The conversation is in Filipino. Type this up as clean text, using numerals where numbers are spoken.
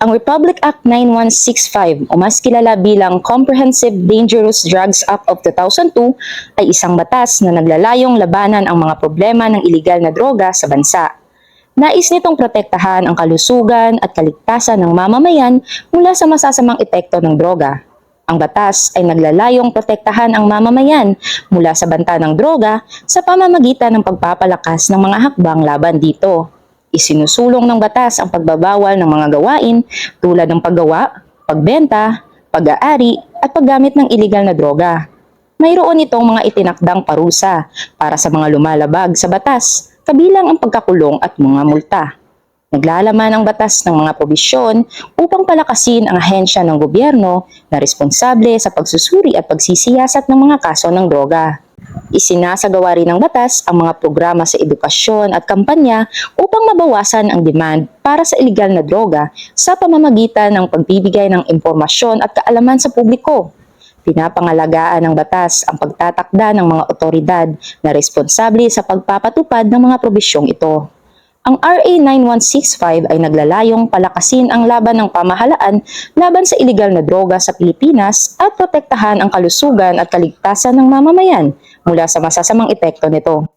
Ang Republic Act 9165 o mas kilala bilang Comprehensive Dangerous Drugs Act of 2002 ay isang batas na naglalayong labanan ang mga problema ng iligal na droga sa bansa. Nais nitong protektahan ang kalusugan at kaligtasan ng mamamayan mula sa masasamang epekto ng droga. Ang batas ay naglalayong protektahan ang mamamayan mula sa banta ng droga sa pamamagitan ng pagpapalakas ng mga hakbang laban dito. Isinusulong ng batas ang pagbabawal ng mga gawain tulad ng paggawa, pagbenta, pag-aari at paggamit ng iligal na droga. Mayroon itong mga itinakdang parusa para sa mga lumalabag sa batas, kabilang ang pagkakulong at mga multa. Naglalaman ang batas ng mga probisyon upang palakasin ang ahensya ng gobyerno na responsable sa pagsusuri at pagsisiyasat ng mga kaso ng droga. Isinasagawa rin ng batas ang mga programa sa edukasyon at kampanya upang mabawasan ang demand para sa iligal na droga sa pamamagitan ng pagbibigay ng impormasyon at kaalaman sa publiko. Pinapangalagaan ng batas ang pagtatakda ng mga otoridad na responsable sa pagpapatupad ng mga probisyong ito. Ang RA 9165 ay naglalayong palakasin ang laban ng pamahalaan laban sa iligal na droga sa Pilipinas at protektahan ang kalusugan at kaligtasan ng mamamayan mula sa masasamang epekto nito.